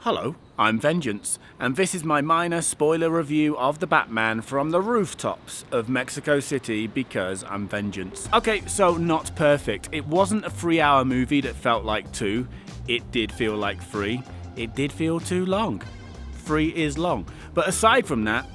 Hello, I'm Vengeance, and this is my minor spoiler review of The Batman from the rooftops of Mexico City because I'm Vengeance. Okay, so not perfect. It wasn't a 3-hour movie that felt like 2. It did feel like 3. It did feel too long. 3 is long. But aside from that,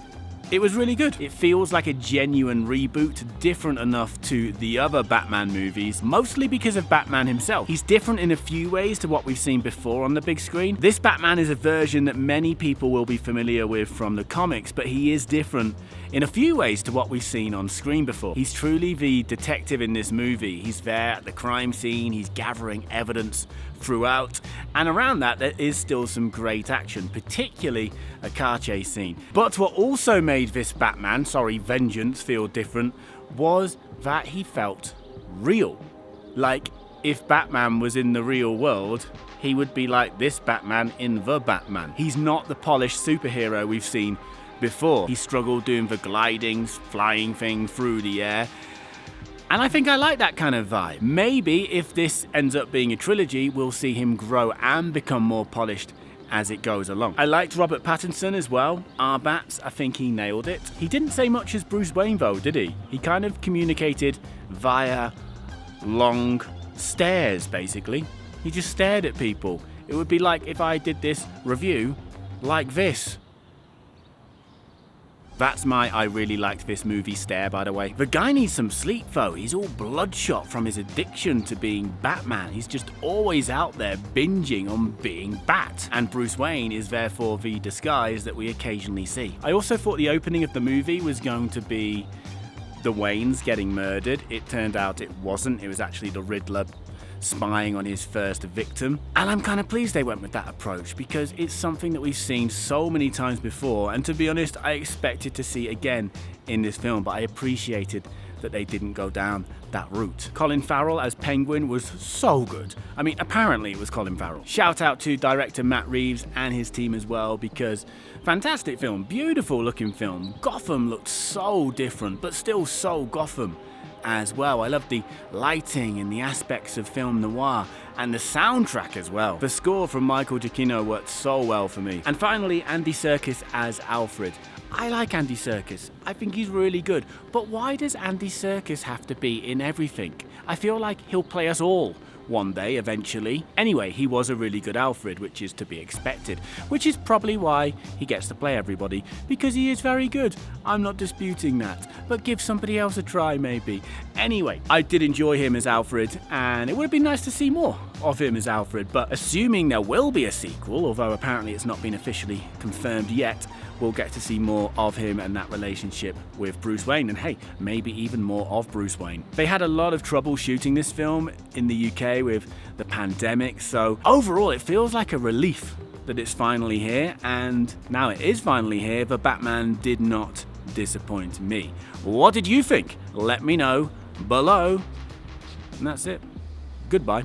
it was really good. It feels like a genuine reboot, different enough to the other Batman movies, mostly because of Batman himself. He's different in a few ways to what we've seen before on the big screen. This Batman is a version that many people will be familiar with from the comics, but he is different in a few ways to what we've seen on screen before. He's truly the detective in this movie. He's there at the crime scene, he's gathering evidence throughout, and around that there is still some great action, particularly a car chase scene. But what also made this Vengeance feel different was that he felt real. Like, if Batman was in the real world, he would be like this Batman in The Batman. He's not the polished superhero we've seen before. He struggled doing the gliding, flying thing through the air. And I think I like that kind of vibe. Maybe if this ends up being a trilogy, we'll see him grow and become more polished as it goes along. I liked Robert Pattinson as well. Bats, I think he nailed it. He didn't say much as Bruce Wayne though, did he? He kind of communicated via long stares, basically. He just stared at people. It would be like if I did this review like this. That's my I really liked this movie stare, by the way. The guy needs some sleep though. He's all bloodshot from his addiction to being Batman. He's just always out there binging on being Bat. And Bruce Wayne is therefore the disguise that we occasionally see. I also thought the opening of the movie was going to be the Waynes getting murdered. It turned out it wasn't. It was actually the Riddler spying on his first victim. And I'm kind of pleased they went with that approach because it's something that we've seen so many times before, and to be honest, I expected to see again in this film, but I appreciated that they didn't go down that route. Colin Farrell as Penguin was so good. I mean, apparently it was Colin Farrell. Shout out to director Matt Reeves and his team as well, because fantastic film, beautiful looking film. Gotham looked so different, but still so Gotham as well. I love the lighting and the aspects of film noir and the soundtrack as well. The score from Michael Giacchino worked so well for me. And finally, Andy Serkis as Alfred. I like Andy Serkis. I think he's really good. But why does Andy Serkis have to be in everything? I feel like he'll play us all one day, eventually. Anyway, he was a really good Alfred, which is to be expected, which is probably why he gets to play everybody, because he is very good. I'm not disputing that, but give somebody else a try maybe. Anyway, I did enjoy him as Alfred, and it would have been nice to see more of him as Alfred, but assuming there will be a sequel, although apparently it's not been officially confirmed yet, we'll get to see more of him and that relationship with Bruce Wayne, and hey, maybe even more of Bruce Wayne. They had a lot of trouble shooting this film in the UK with the pandemic, so overall it feels like a relief that it's finally here, and now it is finally here. The Batman did not disappoint me. What did you think? Let me know below. And that's it. Goodbye.